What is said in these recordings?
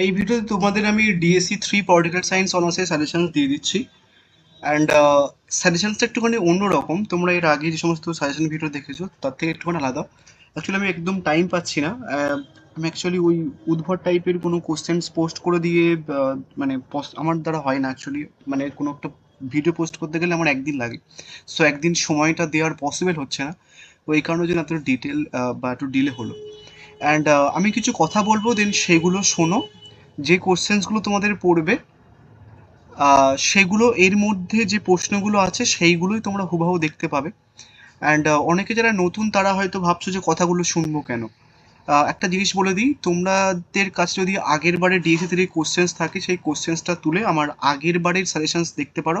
এই ভিডিওতে তোমাদের আমি ডিএসসি 3 পলিটিক্যাল সায়েন্স অনার্সের সাজেশন দিয়ে দিচ্ছি। অ্যান্ড সাজেশনসটা একটুখানি অন্যরকম। তোমরা এর আগে যে সমস্ত সাজেশন ভিডিও দেখেছো তার থেকে একটুখানি আলাদা। অ্যাকচুয়ালি আমি একদম টাইম পাচ্ছি না। আমি অ্যাকচুয়ালি ওই উদ্ভট টাইপের কোনো কোশ্চেন্স পোস্ট করে দিয়ে মানে আমার দ্বারা হয় না অ্যাকচুয়ালি। মানে কোনো একটা ভিডিও পোস্ট করতে গেলে আমার একদিন লাগে। সো একদিন সময়টা দেওয়ার পসিবল হচ্ছে না। ওই কারণে জন্য এত ডিটেল বা একটু ডিলে হলো। অ্যান্ড আমি কিছু কথা বলবো, দেন সেগুলো শোনো। যে কোশ্চেন্সগুলো তোমাদের পড়বে সেগুলো এর মধ্যে যে প্রশ্নগুলো আছে সেইগুলোই তোমরা হুবহু দেখতে পাবে। অ্যান্ড অনেকে যারা নতুন তারা হয়তো ভাবছো যে কথাগুলো শুনবো কেন। একটা জিনিস বলে দিই, তোমাদের কাছে যদি আগের বারে ডিএসসি 3 কোশ্চেন্স থাকে সেই কোশ্চেন্সটা তুলে আমার আগের বারের সাজেশনস দেখতে পারো।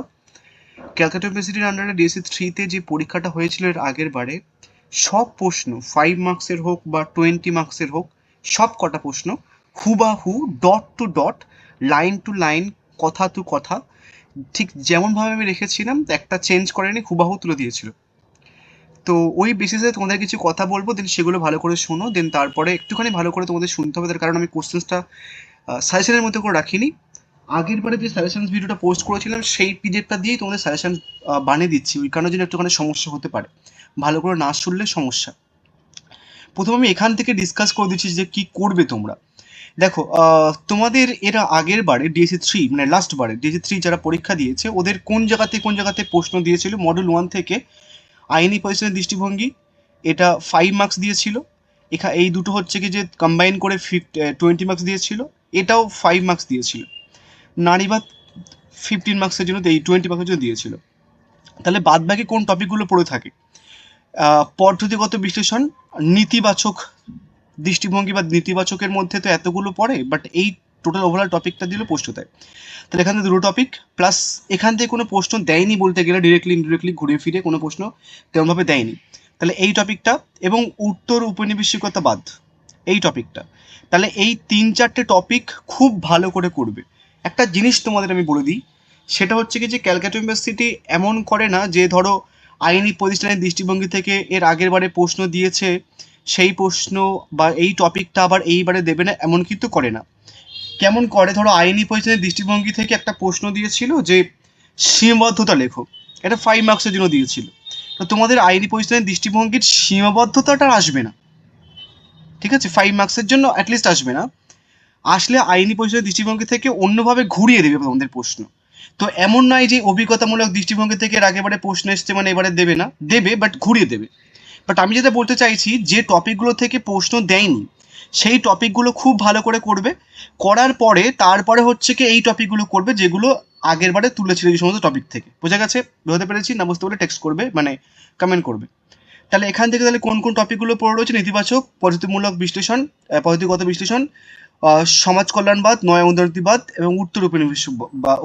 ক্যালকাটা ইউনিভার্সিটির আন্ডারে ডিএসসি 3-তে যে পরীক্ষাটা হয়েছিল এর আগের বারে, সব প্রশ্ন 5 মার্কসের হোক বা 20 মার্কসের হোক, সব কটা প্রশ্ন হুবাহু dot to dot, line to line, কথা টু কথা, ঠিক যেমনভাবে আমি রেখেছিলাম একটা চেঞ্জ করেনি, হুবাহু তুলে দিয়েছিল। তো ওই বেসিসে তোমাদের কিছু কথা বলবো, দেন সেগুলো ভালো করে শোনো। দেন তারপরে একটুখানি ভালো করে তোমাদের শুনতে হবে, তার কারণ আমি কোশ্চেন্সটা সাজেশনের মধ্যে করে রাখিনি। আগের বারে যে সাজেশন ভিডিওটা পোস্ট করেছিলাম সেই পিডিএফটা দিয়েই তোমাদের সাজেশন বানিয়ে দিচ্ছি। ওই কারণে জন্য একটুখানি সমস্যা হতে পারে, ভালো করে না শুনলে সমস্যা। প্রথমে আমি এখান থেকে ডিসকাস করে দিচ্ছি যে কি করবে তোমরা। দেখো, তোমাদের এরা আগের বারে ডিএসসি 3 মানে লাস্ট বারে ডিএসসি 3 যারা পরীক্ষা দিয়েছে ওদের কোন জায়গাতে প্রশ্ন দিয়েছিল মডেল 1 থেকে। আইনি পরিস্থিতির দৃষ্টিভঙ্গি, এটা 5 মার্কস দিয়েছিল। এই দুটো হচ্ছে কি যে কম্বাইন করে 20 মার্কস দিয়েছিল। এটাও 5 মার্কস দিয়েছিল। নারীবাদ 15 মার্কসের জন্য, এই 20 মার্কসের জন্য দিয়েছিল। তাহলে বাদ বাকি কোন টপিকগুলো পড়ে থাকে? পদ্ধতিগত বিশ্লেষণ, নীতিবাচক দৃষ্টিভঙ্গি বা নেতিবাচকের মধ্যে তো এতগুলো পড়ে, বাট এই টোটাল ওভারঅল টপিকটা দিল প্রশ্নটায়। তাহলে এখান থেকে দুটো টপিক প্লাস এখান থেকে কোনো প্রশ্ন দেয়নি বলতে গেলে, ডিরেক্টলি ইনডিরেক্টলি ঘুরে ফিরে কোনো প্রশ্ন তেমনভাবে দেয়নি। তাহলে এই টপিকটা এবং উত্তর উপনিবেশিকতাবাদ, এই টপিকটা, তাহলে এই 3-4টে টপিক খুব ভালো করে করবে। একটা জিনিস তোমাদের আমি বলে দিই, সেটা হচ্ছে কি যে ক্যালকাটা ইউনিভার্সিটি এমন করে না যে ধরো আইনি প্রতিষ্ঠানের দৃষ্টিভঙ্গি থেকে এর আগের বারে প্রশ্ন দিয়েছে, সেই প্রশ্ন বা এই টপিকটা আবার এইবারে দেবে না, এমন কিন্তু করে না। কেমন করে, ধরো আইনি প্রতিষ্ঠানের দৃষ্টিভঙ্গি থেকে একটা প্রশ্ন দিয়েছিল যে সীমাবদ্ধতা লেখো, এটা 5 মার্কসের জন্য দিয়েছিল। তো তোমাদের আইনি প্রতিষ্ঠানের দৃষ্টিভঙ্গির সীমাবদ্ধতাটা আসবে না, ঠিক আছে? 5 মার্কসের জন্য অ্যাটলিস্ট আসবে না। আসলে আইনি পরিষদের দৃষ্টিভঙ্গি থেকে অন্যভাবে ঘুরিয়ে দেবে তোমাদের প্রশ্ন। তো এমন নয় যে অভিজ্ঞতামূলক দৃষ্টিভঙ্গি থেকে এর আগেবারে প্রশ্ন এসছে মানে এবারে দেবে না, দেবে বাট ঘুরিয়ে দেবে। বাট আমি যেটা বলতে চাইছি, যে টপিকগুলো থেকে প্রশ্ন দেয়নি সেই টপিকগুলো খুব ভালো করে করবে। করার পরে তারপরে হচ্ছে কি এই টপিকগুলো করবে যেগুলো আগের বারে তুলেছিল এই সমস্ত টপিক থেকে। বোঝা গেছে? বুঝতে পেরেছি? না বুঝতে পারলে টেক্সট করবে, মানে কমেন্ট করবে। তাহলে এখান থেকে তাহলে কোন কোন টপিকগুলো পড়ে রয়েছে? নেতিবাচক, পদ্ধতিমূলক বিশ্লেষণ, পদ্ধতিগত বিশ্লেষণ, সমাজ কল্যাণবাদ, নয় উদারতিবাদ এবং উত্তর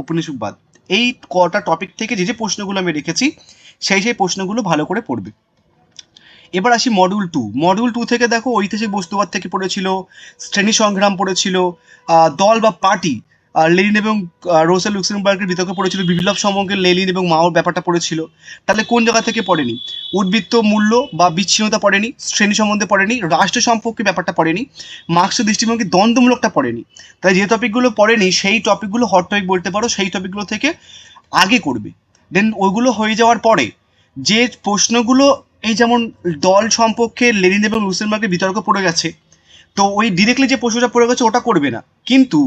উপনিবেশবাদ। এই কটা টপিক থেকে যে যে প্রশ্নগুলো আমি রেখেছি সেই প্রশ্নগুলো ভালো করে পড়বে। এবার আসি মডিউল 2। মডিউল 2 থেকে দেখো ঐতিহাসিক বস্তুবাদ থেকে পড়েছিল, শ্রেণী সংগ্রাম পড়েছিল, দল বা পার্টি, লেনিন এবং রোসা লুক্সেমবার্গের বিতর্ক পড়েছিল, বিপ্লব সম্পর্কে লেনিন এবং মাওর ব্যাপারটা পড়েছিল। তাহলে কোন জায়গা থেকে পড়েনি? উদ্বৃত্ত মূল্য বা বিচ্ছিন্নতা পড়েনি, শ্রেণী সম্বন্ধে পড়েনি, রাষ্ট্র সম্পর্কে ব্যাপারটা পড়েনি, মার্ক্সের দৃষ্টিভঙ্গি দ্বন্দ্বমূলকটা পড়েনি। তাই যে টপিকগুলো পড়েনি সেই টপিকগুলো হট টপিক বলতে পারো, সেই টপিকগুলো থেকে আগে করবে। দেন ওইগুলো হয়ে যাওয়ার পরে যে প্রশ্নগুলো, এই যেমন দল সম্পর্কে লেনিন এবং লুসেনবার্গের বিতর্ক পড়ে গেছে, তো ওই ডিরেক্টলি যে প্রশ্নটা পড়ে গেছে ওটা করবে না, কিন্তু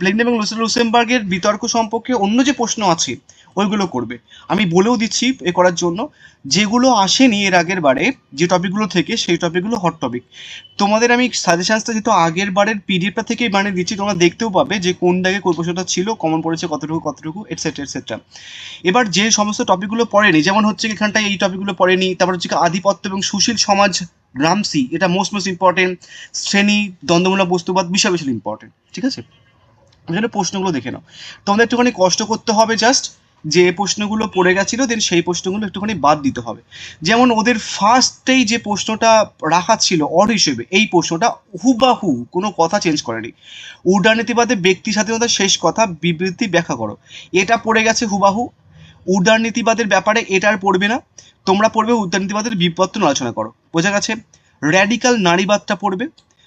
লেনিন এবং লুসেনবার্গের বিতর্ক সম্পর্কে অন্য যে প্রশ্ন আছে ওইগুলো করবে। আমি বলেও দিচ্ছি এ করার জন্য, যেগুলো আসেনি এর আগের বারে যে টপিকগুলো থেকে, সেই টপিকগুলো হট টপিক। তোমাদের আমি সাজেশনসটা যেহেতু আগের বারের পিডিএফটা থেকেই বানিয়ে দিচ্ছি, তোমরা দেখতেও পাবে যে কোন জায়গায় কোন প্রশ্নটা ছিল, কমন পড়েছে কতটুকু কতটুকু, এটসেট্রা এটসেট্রা। এবার যে সমস্ত টপিকগুলো পড়েনি, যেমন হচ্ছে এখানটায় এই টপিকগুলো পড়েনি, তারপর হচ্ছে আধিপত্য এবং সুশীল সমাজ, গ্রামসি, এটা মোস্ট ইম্পর্টেন্ট। শ্রেণী, দ্বন্দ্বমূলক বস্তুবাদ, বিশাল বিশাল ইম্পর্টেন্ট, ঠিক আছে? এখানে প্রশ্নগুলো দেখে নাও। তোমাদের একটুখানি কষ্ট করতে হবে, জাস্ট যে প্রশ্নগুলো পড়ে গেছিল দেন সেই প্রশ্নগুলো একটুখানি বাদ দিতে হবে। যেমন ওদের ফার্স্টেই যে প্রশ্নটা রাখা ছিল অড হিসেবে, এই প্রশ্নটা হুবাহু কোনো কথা চেঞ্জ করেনি। উদারনীতিবাদে ব্যক্তি স্বাধীনতার শেষ কথা বিবৃতি ব্যাখ্যা করো, এটা পড়ে গেছে হুবাহু। উদারনীতিবাদের ব্যাপারে এটা আর পড়বে না, তোমরা পড়বে উদারনীতিবাদের বিবর্তন আলোচনা করো। বোঝা গেছে? র্যাডিক্যাল নারীবাদটা পড়বে,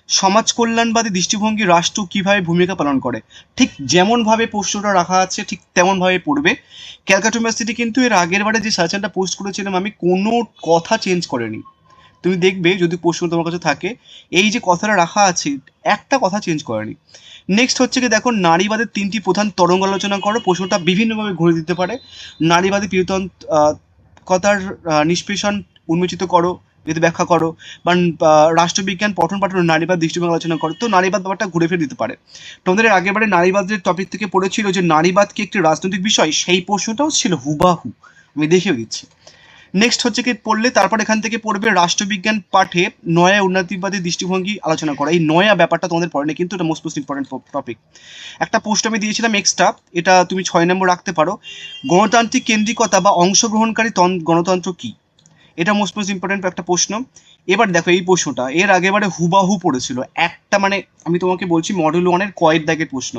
সমাজ কল্যাণবাদী দৃষ্টিভঙ্গি রাষ্ট্র কিভাবে ভূমিকা পালন করে। ঠিক যেমনভাবে প্রশ্নটা রাখা আছে ঠিক তেমনভাবে পড়বে। ক্যালকাটা ইউনিভার্সিটি কিন্তু এর আগের বারে যে সাজেশনটা পোস্ট করেছিলাম আমি কোনো কথা চেঞ্জ করিনি। তুমি দেখবে যদি প্রশ্ন তোমার কাছে থাকে এই যে কথাটা রাখা আছে একটা কথা চেঞ্জ করেনি। নেক্সট হচ্ছে কি দেখো, নারীবাদের 3টি প্রধান তরঙ্গ আলোচনা করো। প্রশ্নটা বিভিন্নভাবে ঘুরে দিতে পারে। নারীবাদী প্রিয়তন্ত্রকতার নিষ্পেষণ উন্মোচিত করো, যদি ব্যাখ্যা করো, বা রাষ্ট্রবিজ্ঞান পঠন পাঠন নারীবাদ দৃষ্টিভঙ্গি আলোচনা করো। তো নারীবাদ ব্যাপারটা ঘুরে ফিরে দিতে পারে। তোমাদের আগেরবারে নারীবাদের টপিক থেকে পড়েছিল যে নারীবাদ কি একটি রাজনৈতিক বিষয়, সেই প্রশ্নটাও ছিল হুবাহু, আমি দেখিয়ে দিচ্ছি। নেক্সট হচ্ছে কি পড়লে তারপর এখান থেকে পড়বে রাষ্ট্রবিজ্ঞান পাঠে নয়া উন্নতিবাদী দৃষ্টিভঙ্গি আলোচনা করা। এই নয়া ব্যাপারটা তোমাদের পড়ে না, কিন্তু এটা মোস্ট ইম্পর্টেন্ট টপিক। একটা পোস্ট আমি দিয়েছিলাম এক্সট্রা, এটা তুমি 6 নম্বর রাখতে পারো। গণতান্ত্রিক কেন্দ্রিকতা বা অংশগ্রহণকারী গণতন্ত্র কি, এটা মোস্ট ইম্পর্টেন্ট একটা প্রশ্ন। এবার দেখো এই প্রশ্নটা এর আগেবারে হুবাহু পড়েছিল একটা, মানে আমি তোমাকে বলছি মডেল 1-এর কয়েক দাগের প্রশ্ন।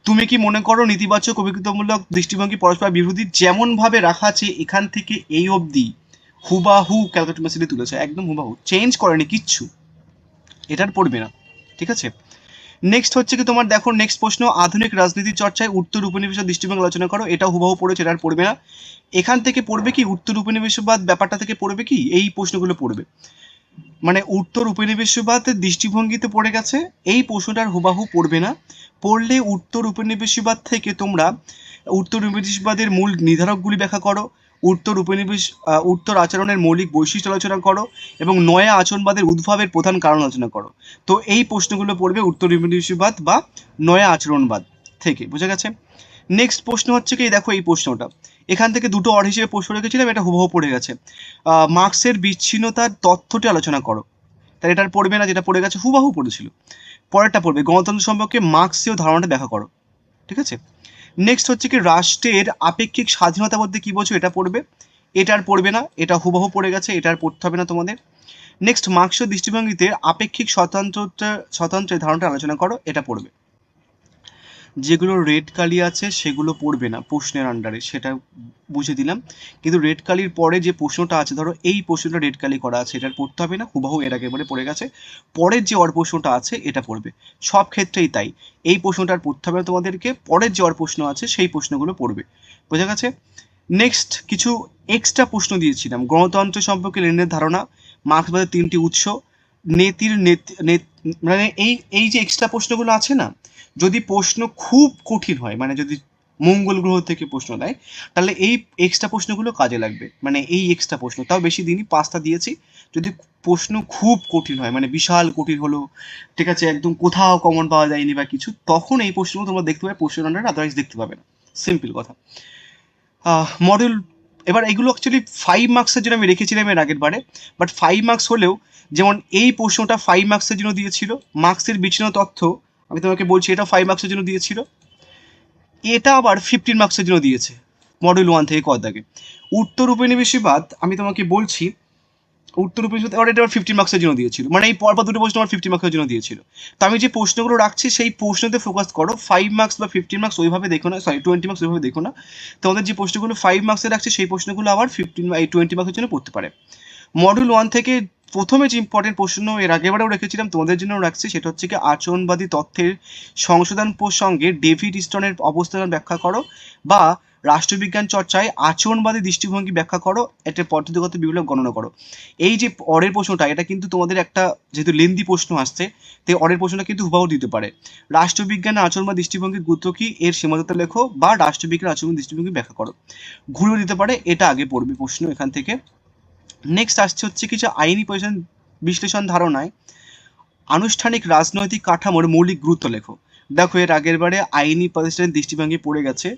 তুমি কি মনে করো নেতিবাচক অভিজ্ঞতামূলক দৃষ্টিভঙ্গি পরস্পর বিরোধী? যেমন ভাবে রাখা আছে এখান থেকে এই অবধি হুবাহু ক্যালকাটা ইউনিভার্সিটি তুলেছে, একদম হুবাহু, চেঞ্জ করেনি কিচ্ছু, এটার পড়বে না, ঠিক আছে। নেক্সট হচ্ছে কি তোমার দেখো নেক্সট প্রশ্ন, আধুনিক রাজনীতি চর্চায় উত্তর উপনিবেশের দৃষ্টিভঙ্গি আলোচনা করো। এটা হুবাহু পড়েছে, এটা আর পড়বে না। এখান থেকে পড়বে কি উত্তর উপনিবেশবাদ ব্যাপারটা থেকে পড়বে কি এই প্রশ্নগুলো পড়বে, মানে উত্তর উপনিবেশবাদের দৃষ্টিভঙ্গিতে পড়ে গেছে, এই প্রশ্নটার হুবাহু পড়বে না। পড়লে উত্তর উপনিবেশবাদ থেকে তোমরা উত্তর উপনিবেশবাদের মূল নির্ধারকগুলি ব্যাখ্যা করো, উত্তর আচরণের মৌলিক বৈশিষ্ট্য আলোচনা করো, এবং নয়া আচরণবাদের উদ্ভবের প্রধান কারণ আলোচনা করো। তো এই প্রশ্নগুলো পড়বে উত্তর উপনিবেশবাদ বা নয়া আচরণবাদ থেকে, বুঝা গেছে। নেক্সট প্রশ্ন হচ্ছে কি দেখো এই প্রশ্নটা এখান থেকে দুটো অর হিসেবে প্রশ্ন রেখেছিলাম, এটা হুবহু পড়ে গেছে। মার্ক্সের বিচ্ছিন্নতার তথ্যটি আলোচনা করো। তাই এটার পড়বে না, যেটা পড়ে গেছে হুবাহু পড়েছিল। পরেরটা পড়বে গণতন্ত্র সম্পর্কে মার্ক্সীয় ধারণাটা ব্যাখ্যা করো, ঠিক আছে। নেক্সট হচ্ছে কি রাষ্ট্রের আপেক্ষিক স্বাধীনতা বলতে কি বোঝো, এটা পড়বে। এটা আর পড়বে না, এটা হুবহু পড়ে গেছে, এটা আর পড়তে হবে না তোমাদের। নেক্সট মার্ক্সীয় দৃষ্টিভঙ্গিতে আপেক্ষিক স্বতন্ত্রের ধারণাটা আলোচনা করো, এটা পড়বে। যেগুলো রেড কালি আছে সেগুলো পড়বে না প্রশ্নের আন্ডারে, সেটা বুঝে দিলাম। কিন্তু রেড কালির পরে যে প্রশ্নটা আছে, ধরো এই প্রশ্নটা রেড কালি করা আছে, এটার পড়তে হবে না, হুবাহু এর একেবারে পড়ে গেছে। পরের যে অর প্রশ্নটা আছে এটা পড়বে, সব ক্ষেত্রেই তাই। এই প্রশ্নটা আর পড়তে হবে না তোমাদেরকে, পরের যে অর প্রশ্ন আছে সেই প্রশ্নগুলো পড়বে, বোঝা গেছে। নেক্সট কিছু এক্সট্রা প্রশ্ন দিয়েছিলাম, গণতন্ত্র সম্পর্কে লেনিনের ধারণা, মার্ক্সবাদের 3টি উৎস, নেতির মানে এই এই যে এক্সট্রা প্রশ্নগুলো আছে না, যদি প্রশ্ন খুব কঠিন হয়, মানে যদি মঙ্গল গ্রহ থেকে প্রশ্ন দেয়, তাহলে এই এক্সট্রা প্রশ্নগুলো কাজে লাগবে। মানে এই এক্সট্রা প্রশ্ন তাও বেশি দিনই 5টা দিয়েছি। যদি প্রশ্ন খুব কঠিন হয়, মানে বিশাল কঠিন হলো, ঠিক আছে, একদম কোথাও কমন পাওয়া যায়নি বা কিছু, তখন এই প্রশ্নগুলো তোমরা দেখতে পাবে প্রশ্নের আন্ডারে, আদারওয়াইজ দেখতে পাবে না, সিম্পল কথা। মডেল এবার এগুলো অ্যাকচুয়ালি 5 মার্কসের জন্য আমি রেখেছিলাম এর আগের বারে, বাট 5 মার্কস হলেও যেমন এই প্রশ্নটা 5 মার্কসের জন্য দিয়েছিল, মার্ক্সের বিচ্ছিন্ন তথ্য আমি তোমাকে বলছি এটা 5 মার্কসের জন্য দিয়েছিল, এটা আবার 15 মার্কসের জন্য দিয়েছে মডেল 1 থেকে কত দাগে। উত্তর উপনিবেশবাদ আমি তোমাকে বলছি, উত্তর উপনিবেশবাদ আবার এটা আবার 15 মার্কসের জন্য দিয়েছিল, মানে এই পরপর দুটো প্রশ্ন আমার 50 মার্কসের জন্য দিয়েছিল। তো আমি যে প্রশ্নগুলো রাখছি সেই প্রশ্নতে ফোকাস করো, 5 মার্কস বা 15 মার্কস ওইভাবে দেখো না, সরি 20 মার্কস ওইভাবে দেখো না। তোমাদের যে প্রশ্নগুলো 5 মার্কসে রাখছে সেই প্রশ্নগুলো আবার 20 মার্কসের জন্য পড়তে পারে। মডেল 1 থেকে প্রথমে যে ইম্পর্টেন্ট প্রশ্ন এর আগেবারেও রেখেছিলাম তোমাদের জন্য রাখছি, সেটা হচ্ছে কি আচরণবাদী তথ্যের সংশোধন প্রসঙ্গে ডেভিড স্টোনের অবস্থান ব্যাখ্যা করো, বা রাষ্ট্রবিজ্ঞান চর্চায় আচরণবাদী দৃষ্টিভঙ্গি ব্যাখ্যা করো, একটা পদ্ধতিগত বিপ্লব গণনা করো। এই যে অরের প্রশ্নটা, এটা কিন্তু তোমাদের একটা যেহেতু লেন্দি প্রশ্ন আসছে, তাই অরের প্রশ্নটা কিন্তু হুবাহু দিতে পারে। রাষ্ট্রবিজ্ঞান আচরণবাদী দৃষ্টিভঙ্গির গুরুত্ব কি, এর সীমাবদ্ধতা লেখো, বা রাষ্ট্রবিজ্ঞান আচরণ দৃষ্টিভঙ্গি ব্যাখ্যা করো, ঘুরিয়ে দিতে পারে। এটা আগে পড়বে প্রশ্ন এখান থেকে। নেক্সট আসছে হচ্ছে কিছু আইনি বিশ্লেষণ ধারণায় আনুষ্ঠানিক রাজনৈতিক কাঠামোর মৌলিক গুরুত্ব লেখো। দেখো এর আগের বারে আইনি প্রতিষ্ঠানের দৃষ্টিভঙ্গি পড়ে গেছে,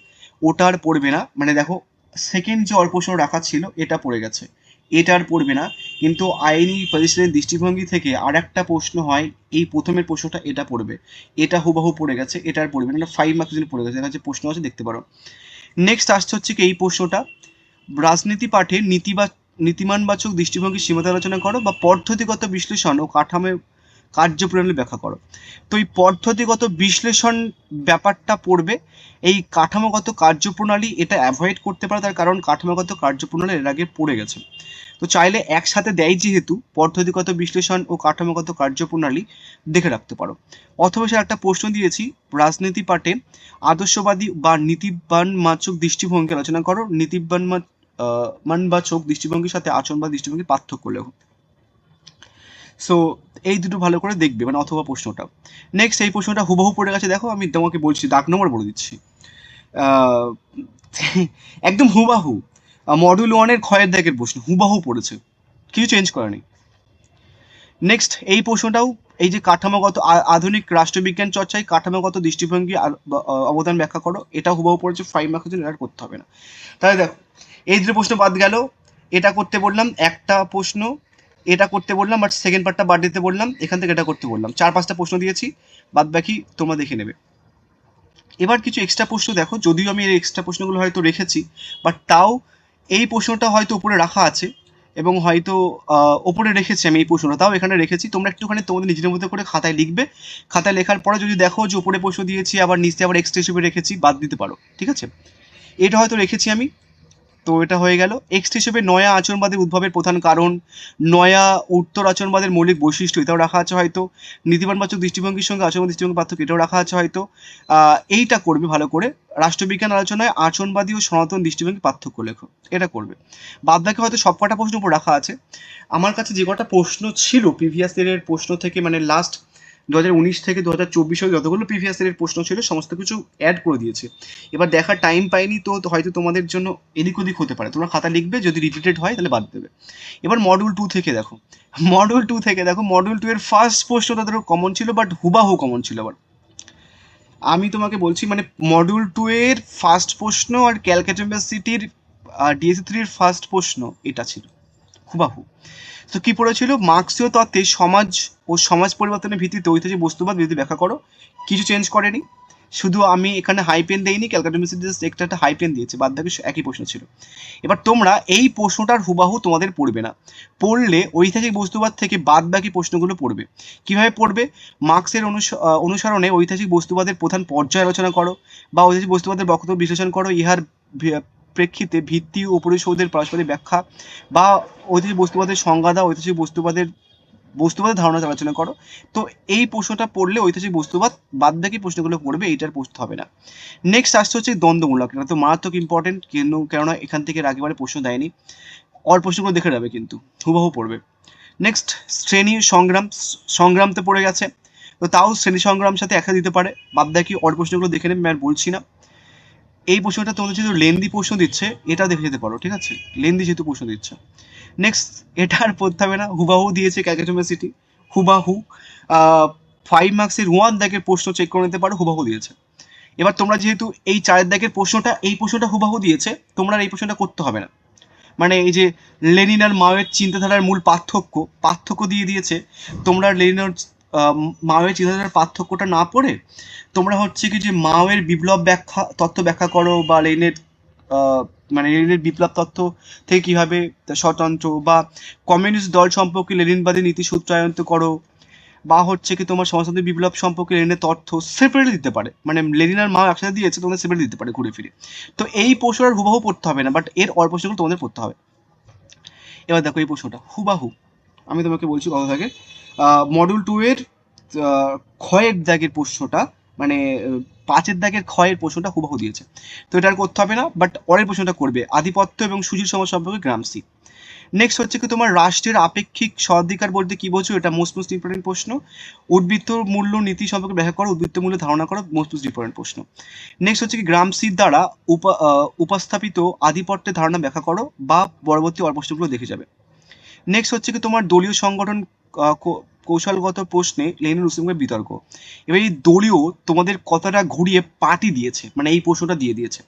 ওটা আর পড়বে না, মানে দেখো সেকেন্ড যে অল্প প্রশ্ন রাখা ছিল এটা পড়ে গেছে, এটা আর পড়বে না। কিন্তু আইনি প্রতিষ্ঠানের দৃষ্টিভঙ্গি থেকে আর একটা প্রশ্ন হয়, এই প্রথমের প্রশ্নটা এটা পড়বে, এটা হুবাহু পড়ে গেছে, এটা আর পড়বে না, এটা 5 মার্কসের জন্য পড়ে গেছে, দেখা যাচ্ছে প্রশ্ন আছে দেখতে পারো। নেক্সট আসছে হচ্ছে কি এই প্রশ্নটা, রাজনীতি পাঠে নীতিমানবাচক দৃষ্টিভঙ্গির সীমাতে আলোচনা করো, বা পদ্ধতিগত বিশ্লেষণ ও কাঠামো কার্যপ্রণালী ব্যাখ্যা করো। তো এই পদ্ধতিগত বিশ্লেষণ ব্যাপারটা পড়বে, এই কাঠামোগত কার্যপ্রণালী এটা অ্যাভয়েড করতে পারে, তার কারণ কাঠামোগত কার্যপ্রণালী এর আগে পড়ে গেছে। তো তো চাইলে একসাথে দেয় যেহেতু পদ্ধতিগত বিশ্লেষণ ও কাঠামোগত কার্যপ্রণালী দেখে রাখতে পারো। অথবা সে একটা প্রশ্ন দিয়েছি, রাজনীতি পাঠে আদর্শবাদী বা নীতিবানবাচক দৃষ্টিভঙ্গি আলোচনা করো, মানবাচক দৃষ্টিভঙ্গির সাথে আচরণবাদ দৃষ্টিভঙ্গির পার্থক্য লেখো। সো এই দুটো ভালো করে দেখবে, মানে অথবা প্রশ্নটা। নেক্সট এই প্রশ্নটা হুবহু পড়ে গেছে, দেখো আমি তোমাকে বলছি, দাগ নম্বর বলে দিচ্ছি, আহ, একদম হুবাহু মডিউল 1-এর ক্ষয়ের দাগের প্রশ্ন, হুবাহু পড়েছে, কিছু চেঞ্জ করেনি। নেক্সট এই প্রশ্নটাও, এই যে কাঠামোগত আধুনিক রাষ্ট্রবিজ্ঞান চর্চায় কাঠামোগত দৃষ্টিভঙ্গি অবদান ব্যাখ্যা করো, এটা হুবাহু পড়েছে, 5 মার্কের জন্য এটা করতে হবে না। তাহলে দেখো এই দুটো প্রশ্ন বাদ গেল, এটা করতে বললাম একটা প্রশ্ন, এটা করতে বললাম, বাট সেকেন্ড পার্টটা বাদ দিতে বললাম, এখান থেকে এটা করতে বললাম, 4-5টা প্রশ্ন দিয়েছি, বাদ বাকি তোমরা দেখে নেবে। এবার কিছু এক্সট্রা প্রশ্ন দেখো, যদিও আমি এই এক্সট্রা প্রশ্নগুলো হয়তো রেখেছি, বাট তাও এই প্রশ্নটা হয়তো উপরে রাখা আছে এবং হয়তো ওপরে রেখেছি আমি এই প্রশ্নটা, তাও এখানে রেখেছি, তোমরা একটুখানি তোমাদের নিজের মধ্যে করে খাতায় লিখবে। খাতায় লেখার পরে যদি দেখো যে উপরে প্রশ্ন দিয়েছি আবার নিচে আবার এক্সট্রা হিসেবে রেখেছি, বাদ দিতে পারো, ঠিক আছে। এটা হয়তো রেখেছি আমি, তো এটা হয়ে গেল। এক্সট হিসেবে নয়া আচরণবাদের উদ্ভবের প্রধান কারণ, নয়া উত্তর আচরণবাদের মৌলিক বৈশিষ্ট্য, এটাও রাখা আছে হয়তো। নীতিবানবাচক দৃষ্টিভঙ্গির সঙ্গে আচরণ দৃষ্টিভঙ্গির পার্থক্য, এটাও রাখা আছে হয়তো। এইটা করবে ভালো করে, রাষ্ট্রবিজ্ঞান আলোচনায় আচরণবাদী ও সনাতন দৃষ্টিভঙ্গির পার্থক্য লেখো, এটা করবে। বাদ বাকি হয়তো সব কটা প্রশ্ন উপর রাখা আছে। আমার কাছে যে কটা প্রশ্ন ছিল প্রিভিয়াস ইয়ারের প্রশ্ন থেকে, মানে লাস্ট 2019 থেকে 2024 যতগুলো প্রিভিয়াস ইয়ারের প্রশ্ন ছিল সমস্ত কিছু অ্যাড করে দিয়েছে। এবার দেখার টাইম পাইনি, তো হয়তো তোমাদের জন্য এদিক ওদিক হতে পারে, তোমরা খাতা লিখবে, যদি রিপিটেড হয় তাহলে বাদ দেবে। এবার মডিউল 2 থেকে দেখো, মডিউল 2 এর ফার্স্ট প্রশ্নটা ধরো কমন ছিল, বাট হুবাহু কমন ছিল। আবার আমি তোমাকে বলছি, মানে মডিউল 2 এর ফার্স্ট প্রশ্ন আর ক্যালকাটা ইউনিভার্সিটির ডিএসসি 3 এর ফার্স্ট প্রশ্ন এটা ছিল হুবাহু। তো কি পড়েছিল, মার্ক্সীয় তত্ত্বে সমাজ ও সমাজ পরিবর্তনের ভিত্তিতে ঐতিহাসিক বস্তুবাদ বিরোধী ব্যাখ্যা করো, কিছু চেঞ্জ করেনি, শুধু আমি এখানে হাই পেন দেইনি, ক্যালকাটা ইউনিভার্সিটি একটা হাই পেন দিয়েছে, বাদ বাকি একই প্রশ্ন ছিল। এবার তোমরা এই প্রশ্নটার হুবাহু তোমাদের পড়বে না, পড়লে ঐতিহাসিক বস্তুবাদ থেকে বাদ বাকি প্রশ্নগুলো পড়বে। কিভাবে পড়বে, মার্ক্সের অনুসরণে ঐতিহাসিক বস্তুবাদের প্রধান পর্যায় আলোচনা করো, বা ঐতিহাসিক বস্তুবাদের বক্তব্য বিশ্লেষণ করো, ইহার প্রেক্ষিতে ভিত্তি ও পরিশোধের পারস্পরিক ব্যাখ্যা, বা ঐতিহাসিক বস্তুবাদের সংজ্ঞা দাও, ঐতিহাসিক বস্তুবাদের ধারণা আলোচনা করো। তো এই প্রশ্নটা পড়লে ঐতিহাসিক বস্তুবাদ, বাদ বাকি প্রশ্নগুলো পড়বে, এইটার প্রশ্ন হবে না। নেক্সট আসছে হচ্ছে দ্বন্দ্বমূলক, এটা তো মারাত্মক ইম্পর্টেন্ট, কেননা এখান থেকে আগেবারে প্রশ্ন দেয়নি, অল প্রশ্নগুলো দেখে যাবে কিন্তু হুবহু পড়বে। নেক্সট শ্রেণী সংগ্রামতে পড়ে গেছে, তো তাও শ্রেণী সংগ্রাম সাথে একসাথে দিতে পারে, বাদ বাকি অল প্রশ্নগুলো দেখে নেবে, আমি আর বলছি না। এই প্রশ্নটা তোমাদের যেহেতু লেন্দি প্রশ্ন দিচ্ছে, এটা দেখে যেতে পারো, ঠিক আছে, লেন্দি যেহেতু প্রশ্ন দিচ্ছে। নেক্সট এটা আর পড়তে হবে না, হুবাহু দিয়েছে ক্যালকাটা ইউনিভার্সিটি, হুবাহু 5 মার্কসের 1 দাগের প্রশ্ন চেক করে নিতে পারো, হুবাহু দিয়েছে। এবার তোমরা যেহেতু এই 4 দাগের প্রশ্নটা, এই প্রশ্নটা হুবাহু দিয়েছে, তোমরা এই প্রশ্নটা করতে হবে না, মানে এই যে লেনিন আর মাওয়ের চিন্তাধারার মূল পার্থক্য দিয়ে দিয়েছে, তোমরা লেনিন আর মাওয়ের চিন্তাধারার পার্থক্যটা না পড়ে তোমরা হচ্ছে কি যে মাওয়ের বিপ্লব তত্ত্ব ব্যাখ্যা করো, বা লেনিনের মানে লেনিনের বিপ্লব তত্ত্ব থেকে কিভাবে স্বতন্ত্র, বা কমিউনিস্ট দল সম্পর্কে লেনিনবাদী নীতি সূত্রায়ন করো, বা হচ্ছে কি তোমার সমাজতান্ত্রিক বিপ্লব সম্পর্কে লেনিনের তথ্য সেপারেট দিতে পারে, মানে লেনিন আর মাও একসাথে দিয়েছে, তোমাদের সেপারেট দিতে পারে ঘুরে ফিরে। তো এই প্রশ্নটার হুবাহু পড়তে হবে না, বাট এর অল্প প্রশ্নগুলো তোমাদের পড়তে হবে। এবার দেখো এই প্রশ্নটা হুবাহু, আমি তোমাকে বলছি কথা থাকে, মডিউল 2 এর ক্ষয়ের দাগের প্রশ্নটা, মানে 5-এর দাগের ক্ষয়ের প্রশ্নটা হুবাহু দিয়েছে, তো এটা আর করতে হবে না, বাট অরের প্রশ্নটা করবে, আধিপত্য এবং সুশীল সমাজ সম্পর্কে গ্রামসি। নেক্সট হচ্ছে কি তোমার রাষ্ট্রের আপেক্ষিক স্বাধিকার বলতে কি বোঝো, এটা মোস্ট ইম্পর্টেন্ট প্রশ্ন। উদ্বৃত্ত মূল্য নীতি সম্পর্কে ব্যাখ্যা করো, উদ্বৃত্ত মূল্য ধারণা করো, মোস্ট ইম্পর্টেন্ট প্রশ্ন। নেক্সট হচ্ছে কি গ্রামসির দ্বারা উপস্থাপিত আধিপত্যের ধারণা ব্যাখ্যা করো, বা পরবর্তী প্রশ্নগুলো দেখে যাবে। নেক্সট হচ্ছে কি তোমার দলীয় সংগঠন কৌশলগত প্রশ্নে লেনিন রুসেমকে বিতর্ক। এবার এই দলীয় তোমাদের কতটা ঘুরিয়ে পার্টি দিয়েছে, মানে এই প্রশ্নটা দিয়ে দিয়েছে।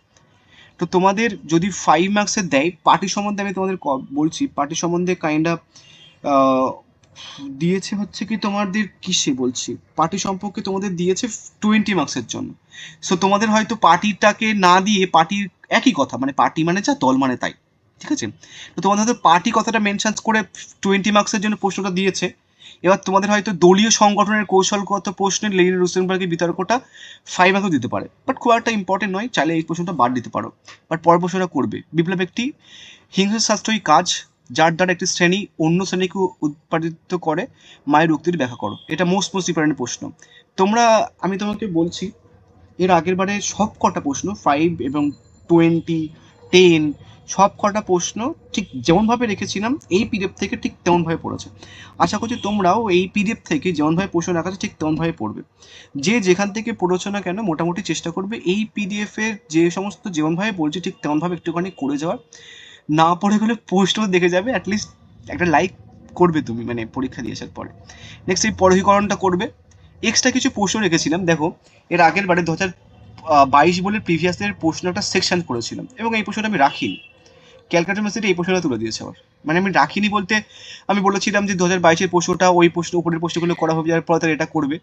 তো তোমাদের যদি 5 মার্কসের দেয়, পার্টি সম্বন্ধে আমি তোমাদের বলছি, পার্টি সম্বন্ধে কাইন্ড অফ দিয়েছে হচ্ছে কি তোমাদের কিসে বলছি, পার্টি সম্পর্কে তোমাদের দিয়েছে 20 মার্কসের জন্য। সো তোমাদের হয়তো পার্টিটাকে না দিয়ে, পার্টির একই কথা, মানে পার্টি মানে যা, দল মানে তাই, ঠিক আছে, তো তোমাদের হয়তো পার্টি কথাটা মেনশন করে 20 মার্কসের জন্য প্রশ্নটা দিয়েছে। এবার তোমাদের হয়তো দলীয় সংগঠনের কৌশলগত প্রশ্নে লেনিন রুসেনবার্গের বিতর্কটা 5 মার্কও দিতে পারে, বাট খুব একটা ইম্পর্টেন্ট নয়, চাইলে এই প্রশ্নটা বাদ দিতে পারো, বাট পরের প্রশ্নটা করবে। বিপ্লব একটি হিংসাশাস্ত্রই কাজ, যার দ্বারা একটি শ্রেণী অন্য শ্রেণীকে উৎপাদিত করে মায়ের উক্তির ব্যাখ্যা করো। এটা মোস্ট ইম্পর্টেন্ট প্রশ্ন। তোমরা, আমি তোমাকে বলছি, এর আগের বারে সব কটা প্রশ্ন 5 এবং 20, 10 সব কটা প্রশ্ন ঠিক যেমনভাবে রেখেছিলাম এই পিডিএফ থেকে ঠিক তেমনভাবে পড়েছে। আশা করছি তোমরাও এই পিডিএফ থেকে যেমনভাবে প্রশ্ন রাখা আছে ঠিক তেমনভাবে পড়বে। যে যেখান থেকে পড়েছো না কেন মোটামুটি চেষ্টা করবে এই পিডিএফের যে সমস্ত যেমনভাবে বলছি ঠিক তেমনভাবে একটুখানি করে যাওয়ার। না পড়ে গেলে পোস্ট দেখে যাবে, অ্যাটলিস্ট একটা লাইক করবে তুমি, মানে পরীক্ষা দিয়ে আসার পরে। নেক্সট এই পরীক্ষীকরণটা করবে। এক্সট্রা কিছু প্রশ্ন রেখেছিলাম, দেখো এর আগের বারে 2022 বলে প্রিভিয়াসের প্রশ্ন একটা সেকশন করেছিলাম এবং এই প্রশ্নটা আমি রাখিনি। ক্যালকাটা ইউনিভার্সিটি এই প্রশ্নটা তুলে দিয়েছে আবার। মানে আমি রাখিনি বলতে আমি বলেছিলাম যে 2022-এর প্রশ্নটা ওই প্রশ্ন উপরের প্রশ্নগুলো করা হবে, যার পরে তারা এটা করবে।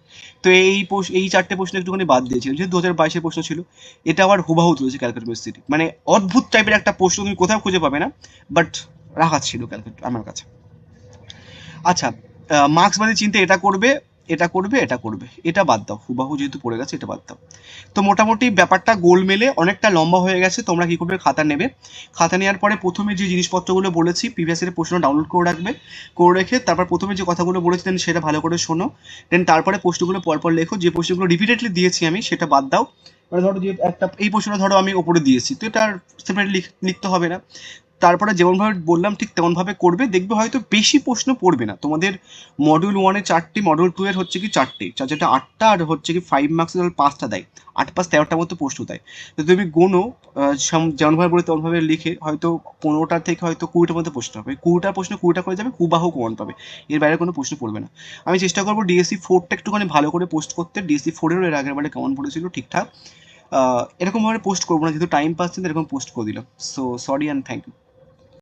তো এই 4টে প্রশ্ন একটুখানি বাদ দিয়েছিলাম, যেহেতু 2022-এর প্রশ্ন ছিল। এটা আবার হুবাহু তুলেছে ক্যালকাটা ইউনিভার্সিটি, মানে অদ্ভুত টাইপের একটা প্রশ্ন, তুমি কোথাও খুঁজে পাবে না, বাট রাখা ছিল ক্যালকাটা আমার কাছে। আচ্ছা, মার্ক্সবাদী চিন্তা এটা করবে, এটা করবে, এটা করবে, এটা বাদ দাও, হুবাহু যেহেতু পড়ে গেছে এটা বাদ দাও। তো মোটামুটি ব্যাপারটা গোল মেলে অনেকটা লম্বা হয়ে গেছে। তোমরা কি করবে, খাতা নেবে। খাতা নেওয়ার পরে প্রথমে যে জিনিসপত্রগুলো বলেছি প্রিভিয়াস ইয়ারের প্রশ্ন ডাউনলোড করে রাখবে, করে রেখে তারপর প্রথমে যে কথাগুলো বলেছি দেন সেটা ভালো করে শোনো। দেন তারপরে প্রশ্নগুলো পরপর লেখো। যে প্রশ্নগুলো রিপিটেডলি দিয়েছি আমি সেটা বাদ দাও। মানে ধরো যে একটা এই প্রশ্নটা ধরো আমি ওপরে দিয়েছি, তো এটা আর সেপারেটলি লিখতে হবে না। তারপরে যেমনভাবে বললাম ঠিক তেমনভাবে করবে, দেখবে হয়তো বেশি প্রশ্ন পড়বে না। তোমাদের মডিউল 1-এ 4টে, মডিউল 2-এর হচ্ছে কি 4টে, যেটা 8টা, আর হচ্ছে কি 5 মার্কসের 5টা দেয়, 8 5 13টার মতো প্রশ্ন দেয়। তো তুমি গোনো, যেমনভাবে বলে তেমনভাবে লিখে হয়তো 15টা থেকে হয়তো 20টার মধ্যে প্রশ্ন হবে, 20টার প্রশ্ন 20টা করে যাবে, হুবাহু কমন পাবে, এর বাইরে কোনো প্রশ্ন পড়বে না। আমি চেষ্টা করবো ডিএসসি 4টা একটুখানি ভালো করে পোস্ট করতে। ডিএসসি 4-এরও এর আগের বারে কেমন পড়েছিল ঠিকঠাক, এরকমভাবে পোস্ট করবো না, যেহেতু টাইম পাচ্ছেন এরকম পোস্ট করে দিলাম। So sorry and thank you.